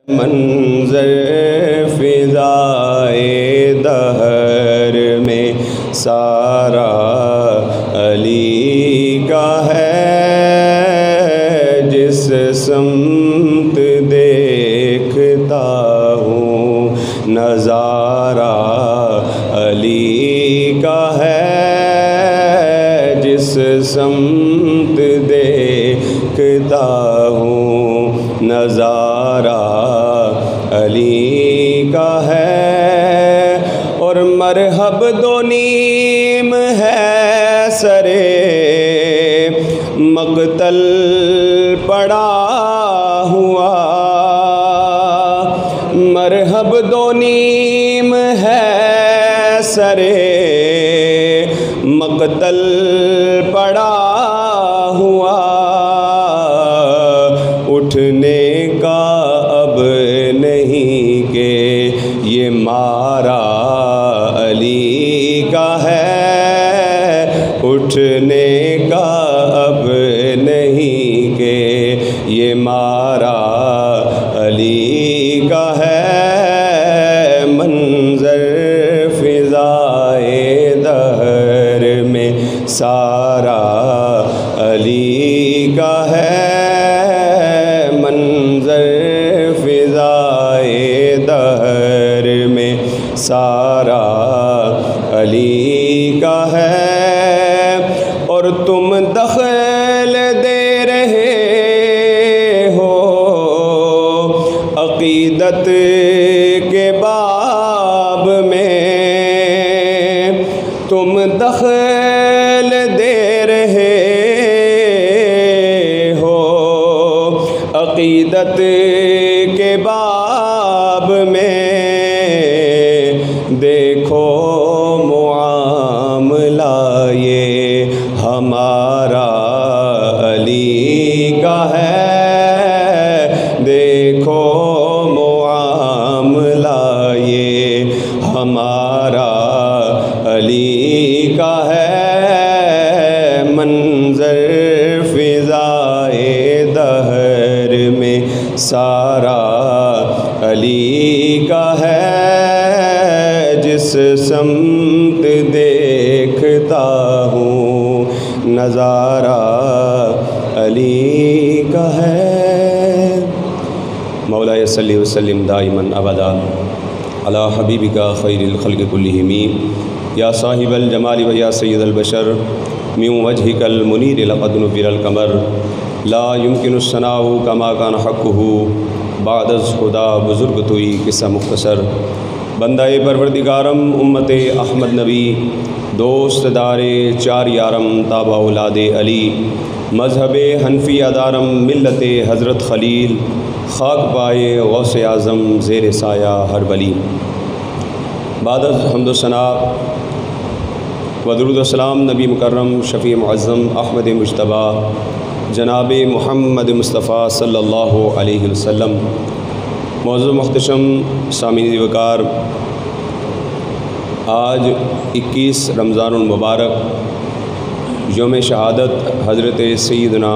मंज़र फ़िज़ाए दहर में सारा अली का है। जिस समत देखता हूँ नज़ारा अली का है। जिस समत देखता हूँ नज़ारा अली का है। और मरहब दो नीम है सरे मक़तल पड़ा हुआ। मरहब दो नीम है सरे मक़तल पड़ा हुआ। उठने का अब नहीं के ये मारा अली का है। उठने का अब नहीं के ये मारा अली का है। मंज़र फ़िज़ाए दहर में सारा अली का है। मंज़र फ़िज़ाए दहर में सारा अली का है। और तुम दख़ल दे रहे हो अक़ीदत के बाब में। तुम दख़ल दे रहे अक़ीदत के बाब में। देखो मुआमला ये हमारा अली का है। देखो मुआमला ये हमारा अली का है। मंज़र फ़िज़ाए दहर में सारा अली का है। जिस समत देखता हूँ नज़ारा अली का है। मौला सल्लि व सल्लिम दाइमन अबदा अला हबीबिका खैरिल खल्क़ि कुल्लिहिम या साहिबल जमाली व या सय्यदल बशर मिन वजहिकल मुनीर लक़द नुव्विरल कमर ला युमकिनु सनाउ कमा कान हक़्क़ुहु बादज़ खुदा बुज़ुर्ग तुई किस्सा मुख्तसर। बंदाए परवरदिगारम उम्मते अहमद नबी दोस्त दारे चार यारम ताबा औलादे अली मज़हबे हनफी अदारम मिल्लते हज़रत खलील खाक पाए गौसे आज़म ज़ेर साया हर वली। बादज़ हम्द व सना व दुरूद व सलाम नबी मुकर्रम शफ़ी मुअज़्ज़म अहमद मुज्तबा जनाब मुहम्मद मुस्तफ़ा सल्लल्लाहु अलैहि वसल्लम। मौज़ूद मुख्तशम सामीन वकार, आज 21 रमज़ानुल मुबारक यौम शहादत हज़रत सैयदना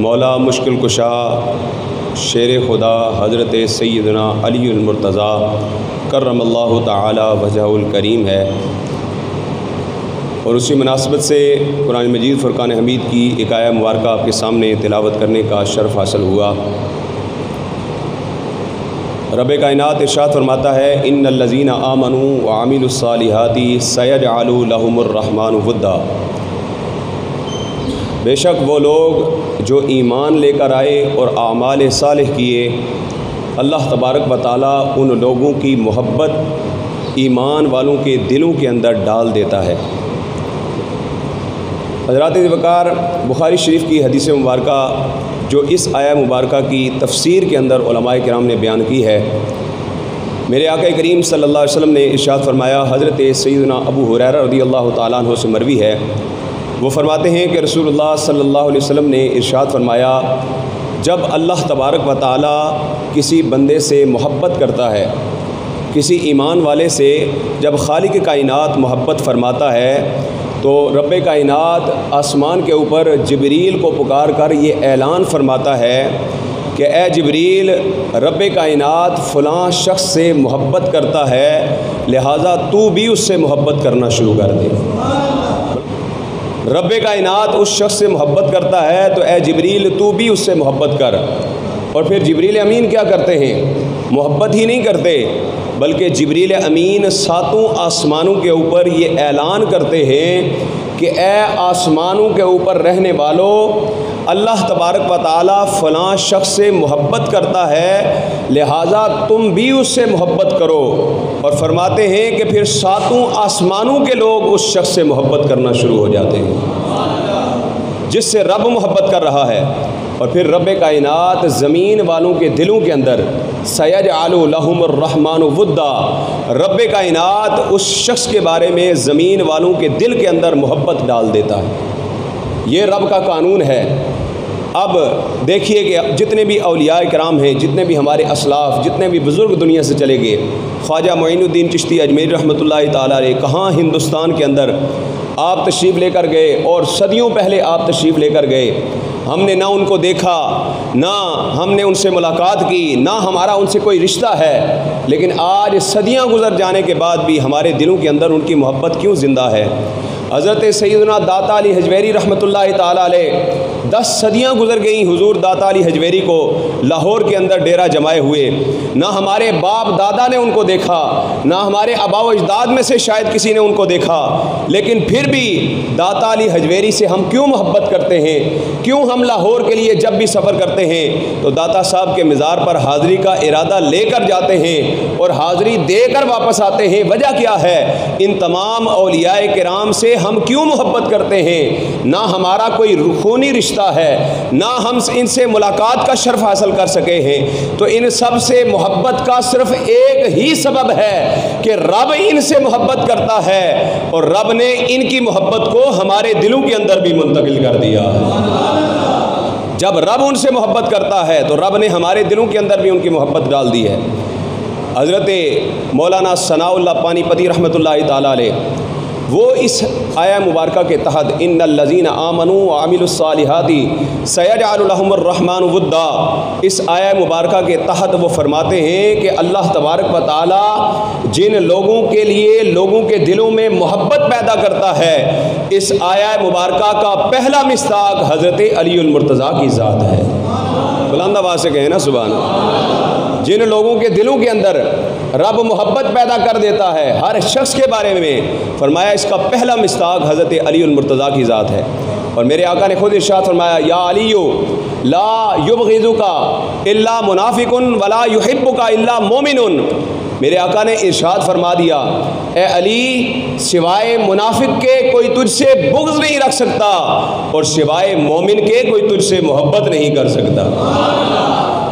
मौला मुश्किल कुशा शेर खुदा हज़रत सैयदना अलीउल मुर्तज़ा करमल्लाहु ताला वजहुल करीम है। और उसी मुनासबत से कुरान मजीद फ़ुरक़ान हमीद की एक आया मुबारका आपके सामने तिलावत करने का शर्फ़ हासिल हुआ। रब कायनात इरशाद फरमाता है, इन्नल्लज़ीना आमनू व आमिलुस्सालिहाति सयजअलु लहुमुर रहमानु वुद्दा। बेशक वो लोग जो ईमान लेकर आए और आमाल सालिह किए, अल्लाह तबारक व तआला उन लोगों की मोहब्बत ईमान वालों के दिलों के अंदर डाल देता है। हज़रात वक़ार, बुखारी शरीफ की हदीस मुबारका जो इस आया मुबारका की तफसीर के अंदर उलमाए किराम ने बयान की है, मेरे आका करीम सल्लल्लाहु अलैहि वसल्लम ने इरशाद फरमाया। हज़रत सैयदना अबू हुरैरा रज़ियल्लाहु ताला अन्हु से मरवी है, वो फरमाते हैं कि रसूलुल्लाह सल्लल्लाहु अलैहि वसल्लम ने इरशाद फरमाया, जब अल्लाह तबारक व तआला किसी बंदे से मोहब्बत करता है, किसी ईमान वाले से जब खालिक कायनात मोहब्बत फरमाता है, तो रब कायनात आसमान के ऊपर जिब्रील को पुकार कर ये ऐलान फरमाता है कि ए जिब्रील, रब कायनात फ़लाँ शख्स से मोहब्बत करता है, लिहाजा तू भी उससे मोहब्बत करना शुरू कर दे। रब कायनात उस शख्स से मोहब्बत करता है तो ए जिब्रील तू भी उससे मोहब्बत कर। और फिर जिब्रील अमीन क्या करते हैं? मोहब्बत ही नहीं करते, बल्कि जिब्रील अमीन सातों आसमानों के ऊपर ये ऐलान करते हैं कि ए आसमानों के ऊपर रहने वालों, अल्लाह तबारक व तआला फ़लाँ शख्स से मोहब्बत करता है, लिहाजा तुम भी उससे मोहब्बत करो। और फरमाते हैं कि फिर सातों आसमानों के लोग उस शख्स से मोहब्बत करना शुरू हो जाते हैं जिससे रब मोहब्बत कर रहा है। और फिर रब कायनात ज़मीन वालों के दिलों के अंदर सयजअलु लहुमुर रहमानु वुद्दा, रब कायनात उस शख्स के बारे में ज़मीन वालों के दिल के अंदर मोहब्बत डाल देता है। ये रब का कानून है। अब देखिए कि जितने भी औलिया किराम हैं, जितने भी हमारे असलाफ़, जितने भी बुज़ुर्ग दुनिया से चले गए, ख्वाजा मोइनुद्दीन चिश्ती अजमेरी रहमतुल्लाहि ताला अलैह कहाँ हिंदुस्तान के अंदर आप तशरीफ़ लेकर गए और सदियों पहले आप तशरीफ़ लेकर गए। हमने ना उनको देखा, ना हमने उनसे मुलाकात की, ना हमारा उनसे कोई रिश्ता है, लेकिन आज सदियां गुज़र जाने के बाद भी हमारे दिलों के अंदर उनकी मोहब्बत क्यों ज़िंदा है। हज़रत सैयदना दाता अली हजवेरी रहमतुल्लाहि ताला अलैह 10 सदियाँ गुज़र गई, हुजूर दाता अली हजवेरी को लाहौर के अंदर डेरा जमाए हुए। ना हमारे बाप दादा ने उनको देखा, ना हमारे आबाओ अजदाद में से शायद किसी ने उनको देखा, लेकिन फिर भी दाता अली हजवेरी से हम क्यों मोहब्बत करते हैं? क्यों हम लाहौर के लिए जब भी सफ़र करते हैं तो दाता साहब के मज़ार पर हाज़री का इरादा लेकर जाते हैं और हाज़री देकर वापस आते हैं? वजह क्या है? इन तमाम औलियाए किराम से हम क्यों मोहब्बत करते हैं? ना हमारा कोई रूहानी रिश्ता है, ना हम इनसे मुलाकात का शर्फ हासिल कर सके हैं। तो इन सब से मोहब्बत का सिर्फ एक ही सबब है कि रब इनसे मोहब्बत करता है और रब ने इनकी मोहब्बत को हमारे दिलों के अंदर भी मुंतकिल कर दिया है। जब रब उनसे मोहब्बत करता है तो रब ने हमारे दिलों के अंदर भी उनकी मोहब्बत डाल दी है। हज़रत मौलाना सनाउल्लाह पानीपती रहमतुल्लाहि ताला अलैह वो इस आया मुबारका के तहत इन्नल लज़ीना आमनू व अमिलुस्सालिहाति सयजअलु लहुमुर रहमानु वुद्दा, इस आया मुबारका के तहत वो फरमाते हैं कि अल्लाह तबारक व तआला जिन लोगों के लिए लोगों के दिलों में मोहब्बत पैदा करता है, इस आया मुबारका का पहला मिस्ताक हज़रत अलीउल मुर्तज़ा की ज़ात है। बुलंद आवाज़ से कहें ना सुभान अल्लाह। जिन लोगों के दिलों के अंदर रब मोहब्बत पैदा कर देता है हर शख्स के बारे में, फरमाया इसका पहला मिस्ताक हज़रत अलीउल मुर्तज़ा की ज़ात है। और मेरे आका ने खुद इरशाद फरमाया, या अलीयो ला युबग़िज़ुका इल्ला मुनाफ़िकुन वला युहिब्बुका इल्ला मोमिनुन। मेरे आका ने इरशाद फरमा दिया, ए अली, सिवाय मुनाफिक के कोई तुझसे बुग़्ज़ नहीं रख सकता और सिवाय मोमिन के कोई तुझसे मोहब्बत नहीं कर सकता।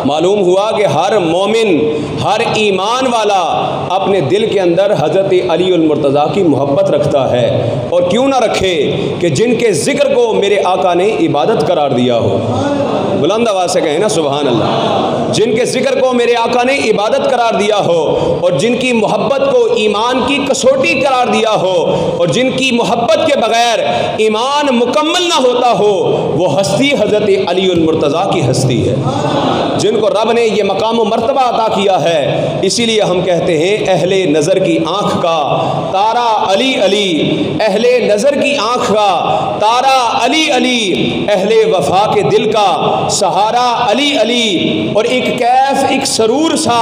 मालूम हुआ कि हर मोमिन, हर ईमान वाला अपने दिल के अंदर हज़रत अलीउल मुर्तज़ा की मोहब्बत रखता है। और क्यों ना रखे कि जिनके ज़िक्र को मेरे आका ने इबादत करार दिया हो। बुलंद आवाज़ से कहें ना सुभान अल्लाह। जिनके ज़िक्र को मेरे आका ने इबादत करार दिया हो और जिनकी मोहब्बत को ईमान की कसौटी करार दिया हो और जिनकी मोहब्बत के बग़ैर ईमान मुकम्मल ना होता हो, वो हस्ती हज़रत अलीउल मुर्तज़ा की हस्ती है, जिनको रब ने ये मकाम व मर्तबा अता किया है। इसीलिए हम कहते हैं अहले नज़र की आँख का तारा अली अली, अहले नज़र की आँख का तारा अली अली, अहले वफा के दिल का सहारा अली अली। और एक कैफ, एक सरूर सा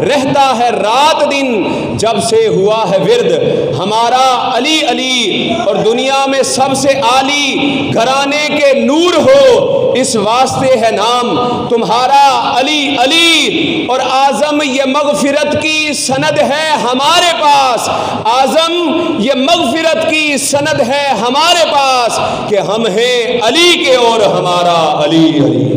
रहता है रात दिन जब से हुआ है विरद हमारा अली अली। और दुनिया में सबसे आली घराने के नूर हो, इस वास्ते है नाम तुम्हारा अली अली। और आज़म ये मग़फ़िरत की सनद है हमारे पास, आज़म ये मग़फ़िरत की सनद है हमारे पास कि हम हैं अली के और हमारा अली अली।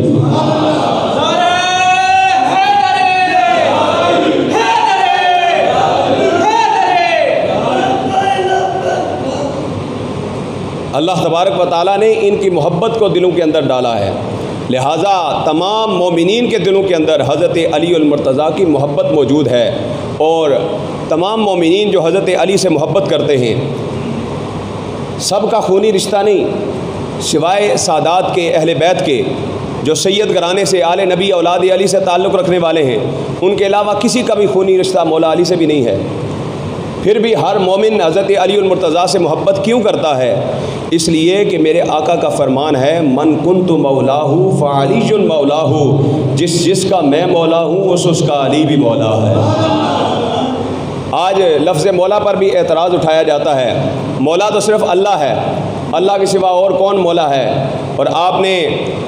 अल्लाह तबारक व तआला ने इनकी मोहब्बत को दिलों के अंदर डाला है, लिहाजा तमाम मोमिनीन के दिलों के अंदर हज़रत अलीउल मुर्तज़ा की मोहब्बत मौजूद है। और तमाम मोमिनीन जो हज़रत अली से मोहब्बत करते हैं, सबका खूनी रिश्ता नहीं, सिवाय सादात के, अहले बैत के, जो सैयद घराने से आले नबी औलाद अली से ताल्लुक़ रखने वाले हैं, उनके अलावा किसी का भी खूनी रिश्ता मौला अली से भी नहीं है। फिर भी हर मोमिन हज़रत अली मुर्तज़ा से मोहब्बत क्यों करता है? इसलिए कि मेरे आका का फरमान है, मन कुन्तु मौलाहू फ़अलीयुन मौलाहू, जिसका मैं मौला हूँ उसका अली भी मौला है। आज लफ्ज़ मौला पर भी एतराज़ उठाया जाता है। मौला तो सिर्फ़ अल्लाह है, अल्लाह के सिवा और कौन मौला है? और आपने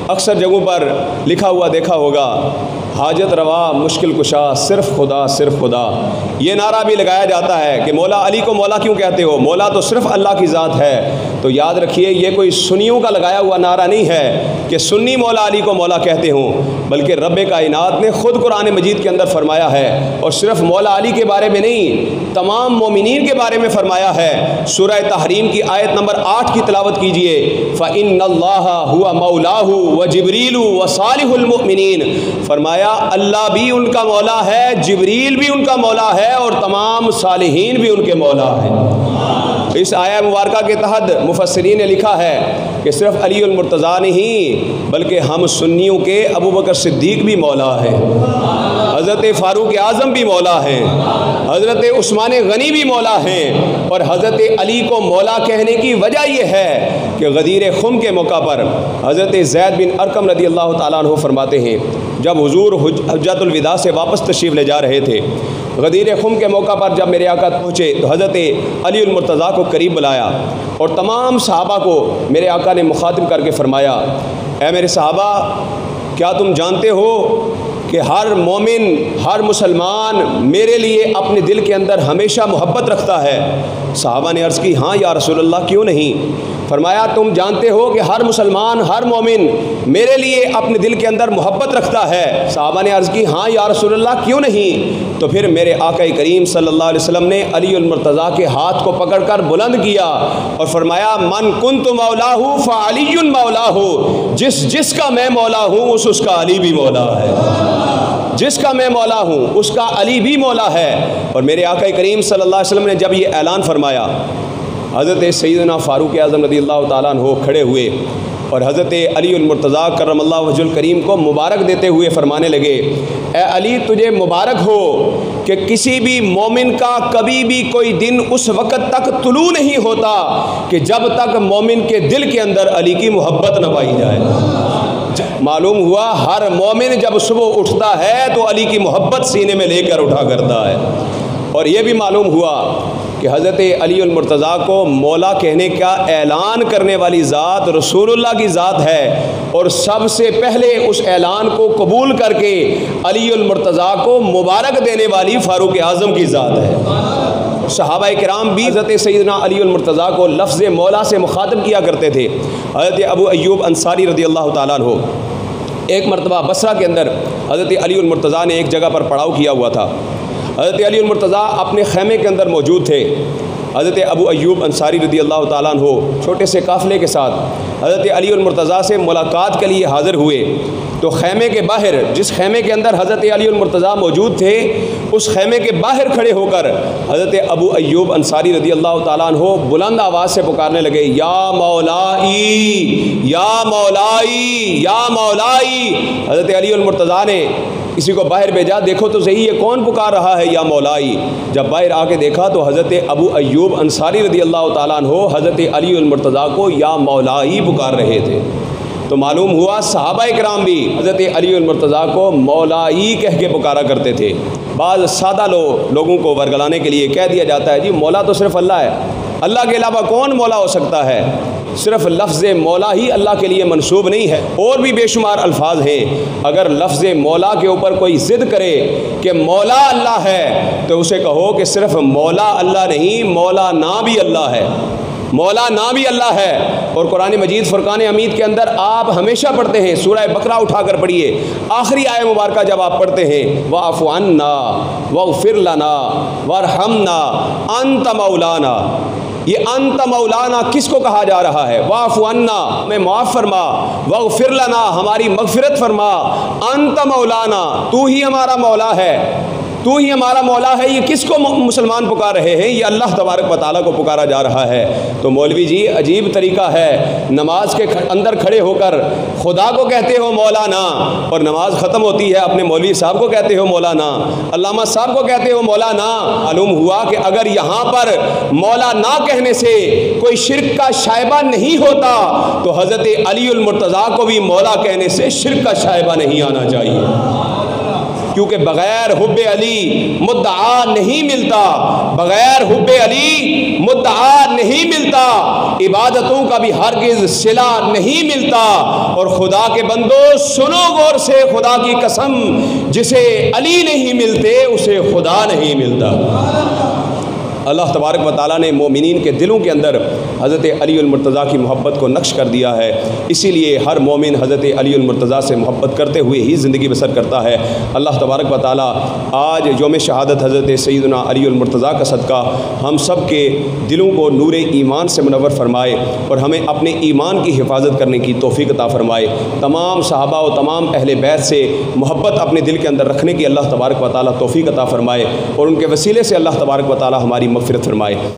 अक्सर जगहों पर लिखा हुआ देखा होगा, हाजत रवा मुश्किल कुशा सिर्फ़ खुदा सिर्फ़ खुदा। ये नारा भी लगाया जाता है कि मौला अली को मौला क्यों कहते हो? मौला तो सिर्फ़ अल्लाह की ज़ात है। तो याद रखिए, ये कोई सुन्नियों का लगाया हुआ नारा नहीं है कि सुन्नी मौला अली को मौला कहते हों, बल्कि रब्बे कायनात ने ख़ुद कुरान मजीद के अंदर फरमाया है, और सिर्फ़ मौला अली के बारे में नहीं, तमाम मोमिनीन के बारे में फरमाया है। सूरह तहरीम की आयत नंबर 8 की तिलावत कीजिए, फ़इन्नल्लाह हुवा मौलाहू व जिब्रीलु व सालिहुल मुमिनीन। फरमाया अल्लाह भी उनका मौला है, जिब्रील भी उनका मौला है, और तमाम सालिहीन भी उनके मौला है। इस आया मुबारका के तहत मुफस्सिरीन ने लिखा है कि सिर्फ़ अली मुर्तज़ा नहीं, बल्कि हम सुन्नियों के अबू बकर सिद्दीक़ भी मौला है, हज़रत फ़ारूक आज़म भी मौला हैं, हज़रत उस्मान गनी भी मौला हैं। और हज़रत अली को मौला कहने की वजह यह है कि गदीर खुम के मौका पर हज़रत ज़ैद बिन अरकम रज़ी अल्लाह ताला अन्हु फरमाते हैं, जब हुज़ूर हज्जतुल विदा से वापस तशरीफ़ ले जा रहे थे, गदीर खुम के मौका पर जब मेरे आका पहुँचे तो हज़रत अली मुर्तज़ा को करीब बुलाया और तमाम सहाबा को मेरे आका ने मुखातिब करके फ़रमाया, ऐ मेरे सहाबा, क्या तुम जानते हो कि हर मोमिन, हर मुसलमान मेरे लिए अपने दिल के अंदर हमेशा मोहब्बत रखता है? सहाबा ने अर्ज़ की, हाँ या रसूलल्लाह, क्यों नहीं? फरमाया, तुम जानते हो कि हर मुसलमान, हर मोमिन मेरे लिए अपने दिल के अंदर मोहब्बत रखता है? सहाबा ने अर्ज़ की, हाँ या रसूलल्लाह, क्यों नहीं? तो फिर मेरे आका करीम सल्लल्लाहु अलैहि वसल्लम ने अली मुर्तज़ा के हाथ को पकड़कर बुलंद किया और फरमाया, मन कुन्तु मौलाहू फ़अलीयुन मौलाहू, जिसका मैं मौला हूँ उसका अली भी मौला है। जिसका मैं मौला हूँ उसका अली भी मौला है। और मेरे आका करीम सल्लल्लाहु अलैहि वसल्लम ने जब ये ऐलान फरमाया, हज़रत सैयदना फ़ारूक आज़म रज़ियल्लाहु ताला अन्हु खड़े हुए और हज़रत अली मुर्तज़ा करमल्लाहु वजहुल करीम को मुबारक देते हुए फ़रमाने लगे, ए अली, तुझे मुबारक हो कि किसी भी मोमिन का कभी भी कोई दिन उस वक़्त तक तुलू नहीं होता कि जब तक मोमिन के दिल के अंदर अली की मोहब्बत न पाई जाए। मालूम हुआ हर मोमिन जब सुबह उठता है तो अली की मोहब्बत सीने में लेकर उठा करता है। और ये भी मालूम हुआ कि हज़रत अली मुर्तज़ा को मौला कहने का ऐलान करने वाली ज़ात रसूलुल्लाह की ज़ात है, और सबसे पहले उस ऐलान को कबूल करके अली मुर्तज़ा को मुबारक देने वाली फ़ारूक आज़म की ज़ात है। सहाबा किराम भी हज़रत सैयदना अली मुर्तज़ा को लफ्ज़ मौला से मुखातिब किया करते थे। हज़रत अबू अय्यूब अंसारी रज़ियल्लाहु ताला अन्हु एक मरतबा बसरा के अंदर हज़रत अली मुर्तज़ा ने एक जगह पर पड़ाव किया हुआ था। हज़रत अली मुर्तज़ा अपने खैमे के अंदर मौजूद थे। हज़रत अबू अय्यूब अंसारी रज़ियल्लाहु ताला अन्हु छोटे से काफ़िले के साथ हज़रत अली मुर्तज़ा से मुलाकात के लिए हाज़िर हुए। तो खैमे के बाहर, जिस खैमे के अंदर हज़रत अली मुर्तज़ा मौजूद थे, उस खैमे के बाहर खड़े होकर हज़रत अबू अय्यूब अंसारी रज़ियल्लाहु ताला अन्हु बुलंद आवाज़ से पुकारने लगे, या मौलाई, या मौलाई, या मौलाई। हज़रत अली मुर्तज़ा ने किसी को बाहर भेजा, देखो तो सही ये कौन पुकार रहा है या मौलाई। जब बाहर आके देखा तो हज़रत अबू अय्यूब अंसारी रज़ियल्लाहु ताला अन्हु हज़रत अली मुर्तज़ा को या मौलाई पुकार रहे थे। तो मालूम हुआ सहाबा इकराम भी हज़रत अली मुर्तज़ा को मौलाई कह के पुकारा करते थे। बाज़ सादा लोगों को वर्गलाने के लिए कह दिया जाता है, जी मौला तो सिर्फ़ अल्लाह है, अल्लाह के अलावा कौन मौला हो सकता है? सिर्फ़ लफ्ज़ मौला ही अल्लाह के लिए मंसूब नहीं है, और भी बेशुमार अल्फाज हैं। अगर लफ्ज़ मौला के ऊपर कोई ज़िद करे कि मौला अल्लाह है, तो उसे कहो कि सिर्फ़ मौला अल्लाह नहीं, मौला ना भी अल्लाह है, मौला ना भी अल्लाह है। और कुरान मजीद फ़ुरक़ान हमीद के अंदर आप हमेशा पढ़ते हैं, सूरह बकरा उठाकर पढ़िए, आखिरी आय मुबारका जब आप पढ़ते हैं, वाफ़ु अन्ना वग़फ़िर लना वरहमना अंत मौलाना। ये अंत मौलाना किसको कहा जा रहा है? वाफ़ु अन्ना, हमें माफ़ फरमा, वग़फ़िर लना, हमारी मग़फ़िरत फरमा, अंत मौलाना, तू ही हमारा मौला है। तू ही हमारा मौला है, ये किसको मुसलमान पुकार रहे हैं? ये अल्लाह तबारक व तआला को पुकारा जा रहा है। तो मौलवी जी अजीब तरीका है, नमाज के अंदर खड़े होकर खुदा को कहते हो मौलाना, और नमाज ख़त्म होती है अपने मौलवी साहब को कहते हो मौलाना, अल्लामा साहब को कहते हो मौलाना। मालूम हुआ कि अगर यहाँ पर मौलाना कहने से कोई शिर्क का शायबा नहीं होता तो हज़रत अलीउल मुर्तज़ा को भी मौला कहने से शिर्क का शायबा नहीं आना चाहिए, क्योंकि बग़ैर हुब्बे अली मुद्दआ नहीं मिलता, बग़ैर हुब्बे अली मुद्दआ नहीं मिलता, इबादतों का भी हरगिज़ सिला नहीं मिलता। और खुदा के बंदो सुनो गौर से, खुदा की कसम, जिसे अली नहीं मिलते उसे खुदा नहीं मिलता। अल्लाह तबारक व तआला ने मोमिनीन के दिलों के अंदर हज़रत अलीउल मुर्तज़ा की मोहब्बत को नक्श कर दिया है, इसीलिए हर मोमिन हज़रत अलीउल मुर्तज़ा से मोहब्बत करते हुए ही ज़िंदगी बसर करता है। अल्लाह तबारक व तआला आज यौम शहादत हज़रत सैयदना अलीउल मुर्तज़ा का सदका हम सब के दिलों को नूर ईमान से मुनव्वर फरमाए और हमें अपने ईमान की हिफाजत करने की तौफ़ीक़ अता फरमाए। तमाम सहाबा और तमाम अहले बैत से मोहब्बत अपने दिल के अंदर रखने की अल्लाह तबारक व तआला तौफ़ीक़ अता फरमाए और उनके वसीले से अल्लाह तबारक व तआला हमारी मग़फ़िरत फरमाए।